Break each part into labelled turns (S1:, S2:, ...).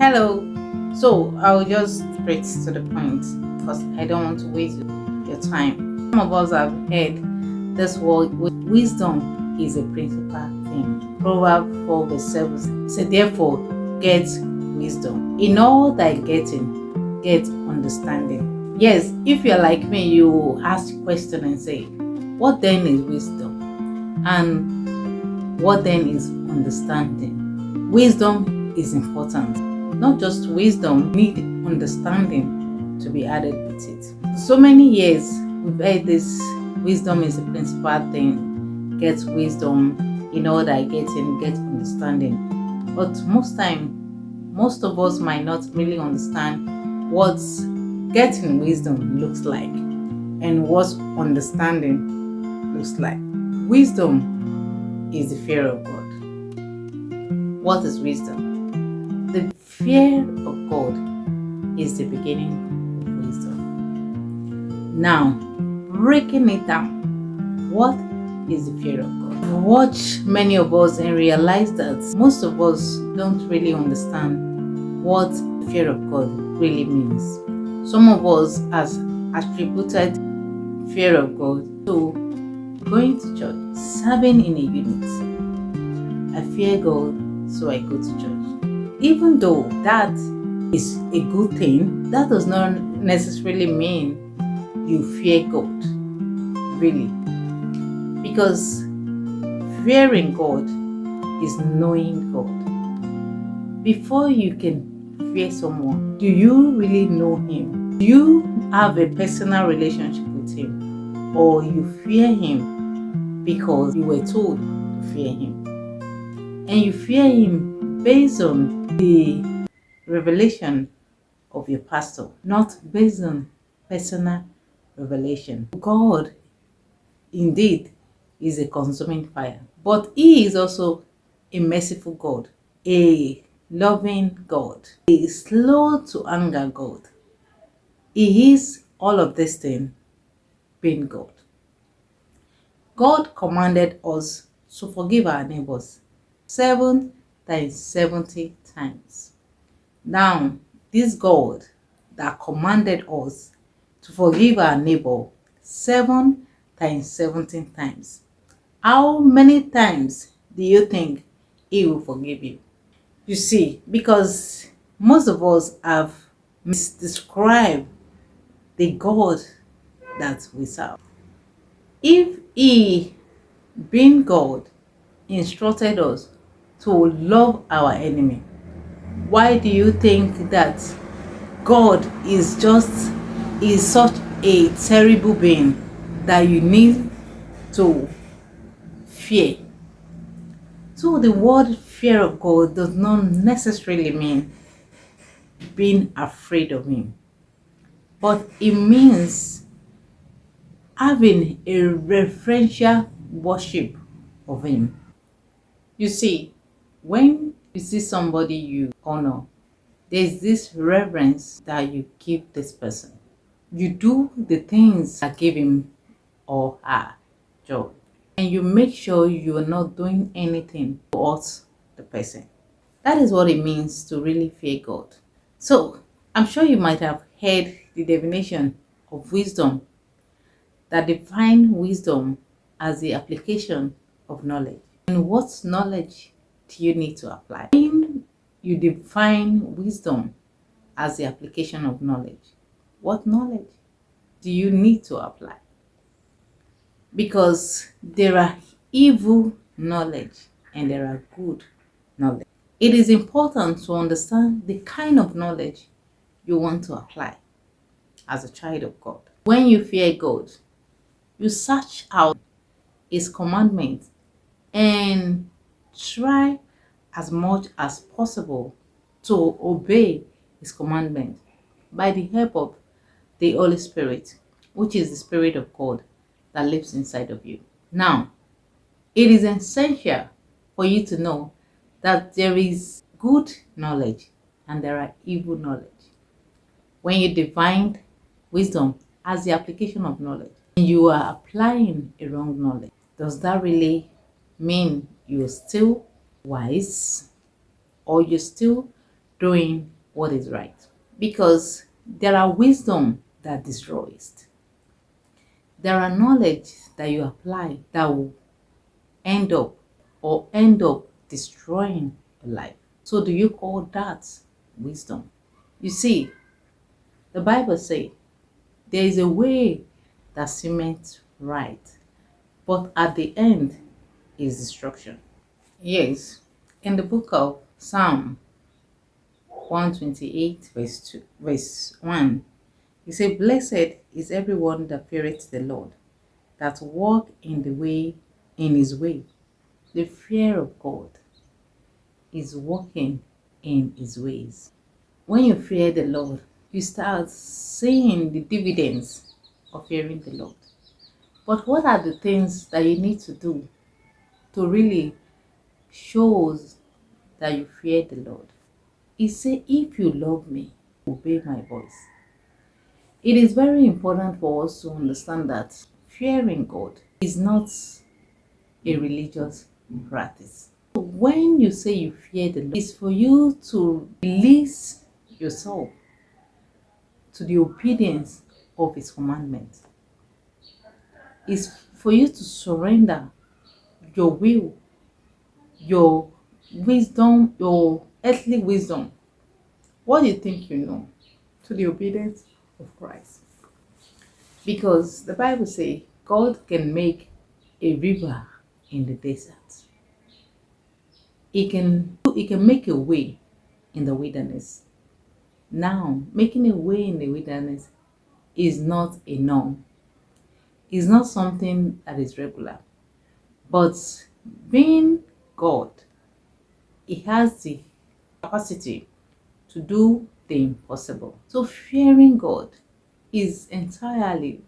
S1: Hello. So I'll just straight to the point because I don't want to waste your time. Some of us have heard this word wisdom is a principal thing. Proverbs 4 verse 7 says, therefore get wisdom. In all thy getting, get understanding. Yes, if you're like me, you ask a question and say, what then is wisdom? And what then is understanding? Wisdom is important. Not just wisdom, need understanding to be added with it. For so many years, we've heard this wisdom is the principal thing. Get wisdom, in order getting, get understanding. But most of us might not really understand what getting wisdom looks like and what understanding looks like. Wisdom is the fear of God. What is wisdom? The fear of God is the beginning of wisdom. Now, breaking it down, what is the fear of God? I've watched many of us and realized that most of us don't really understand what fear of God really means. Some of us has attributed fear of God to going to church, serving in a unit. I fear God, so I go to church. Even though that is a good thing, that does not necessarily mean you fear God, really. Because fearing God is knowing God. Before you can fear someone, do you really know Him? Do you have a personal relationship with Him? Or you fear Him because you were told to fear Him? And you fear Him based on the revelation of your pastor, not based on personal revelation. God indeed is a consuming fire, but He is also a merciful God, a loving God, a slow to anger God. He is all of this thing being God. God commanded us to forgive our neighbors 7 times 70 times. Now, this God that commanded us to forgive our neighbor 7 times 17 times, how many times do you think He will forgive you? You see, because most of us have misdescribed the God that we serve. If He, being God, instructed us to love our enemy, why do you think that God is such a terrible being that you need to fear? So the word fear of God does not necessarily mean being afraid of Him, but it means having a reverential worship of Him. You see, when you see somebody you honor, there's this reverence that you give this person. You do the things that give him or her joy. And you make sure you are not doing anything to hurt the person. That is what it means to really fear God. So, I'm sure you might have heard the definition of wisdom that define wisdom as the application of knowledge. And what knowledge do you need to apply? When you define wisdom as the application of knowledge, what knowledge do you need to apply? Because there are evil knowledge and there are good knowledge. It is important to understand the kind of knowledge you want to apply as a child of God. When you fear God, you search out His commandments and try as much as possible to obey His commandment by the help of the Holy Spirit, which is the Spirit of God that lives inside of you. Now, it is essential for you to know that there is good knowledge and there are evil knowledge. When you define wisdom as the application of knowledge and you are applying a wrong knowledge, does that really mean you're still wise or you're still doing what is right. Because there are wisdom that destroys. There are knowledge that you apply that will end up destroying your life. So do you call that wisdom? You see, the Bible says there is a way that seemeth right, but at the end is destruction. Yes, in the book of Psalm 128, verse 1, he said, "Blessed is everyone that feareth the Lord, that walk in his way." The fear of God is walking in his ways. When you fear the Lord, you start seeing the dividends of fearing the Lord. But what are the things that you need to do to really shows that you fear the Lord? He said, "If you love me, obey my voice." It is very important for us to understand that fearing God is not a religious practice. When you say you fear the Lord, it's for you to release yourself to the obedience of his commandments. It's for you to surrender your will, your wisdom, your earthly wisdom, what you think you know, to the obedience of Christ. Because the Bible says God can make a river in the desert. He can make a way in the wilderness. Now, making a way in the wilderness is not a norm. It's not something that is regular. But being God, he has the capacity to do the impossible. So fearing God is entirely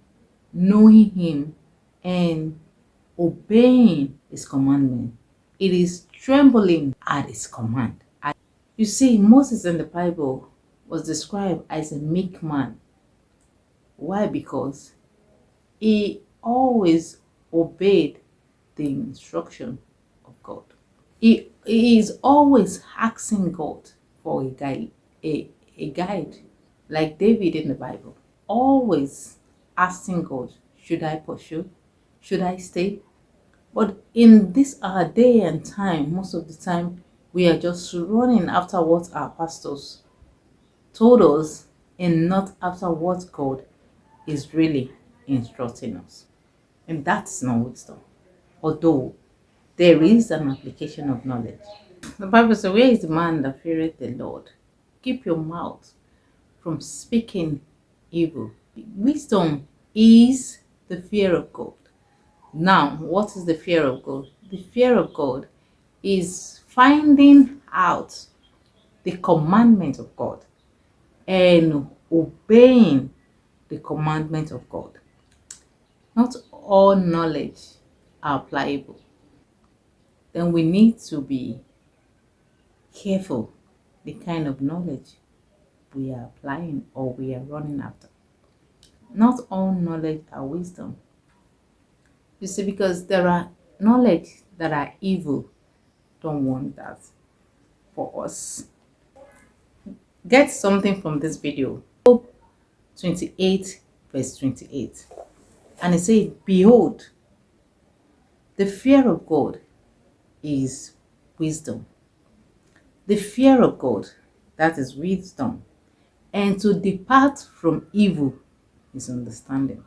S1: knowing him and obeying his commandment. It is trembling at his command. You see, Moses in the Bible was described as a meek man. Why? Because he always obeyed the instruction of God. He is always asking God for a guide, like David in the Bible. Always asking God, should I pursue? Should I stay? But in this our day and time, most of the time, we are just running after what our pastors told us and not after what God is really instructing us. And that's not wisdom. Although there is an application of knowledge. The Bible says, "Where is the man that feareth the Lord? Keep your mouth from speaking evil." Wisdom is the fear of God. Now, what is the fear of God? The fear of God is finding out the commandment of God and obeying the commandment of God. Not all knowledge are applicable. Then we need to be careful the kind of knowledge we are applying or we are running after. Not all knowledge are wisdom. You see, because there are knowledge that are evil. Don't want that for us. Get something from this video. Job 28 verse 28. And it says, "Behold, the fear of God is wisdom." The fear of God, that is wisdom. And to depart from evil is understanding.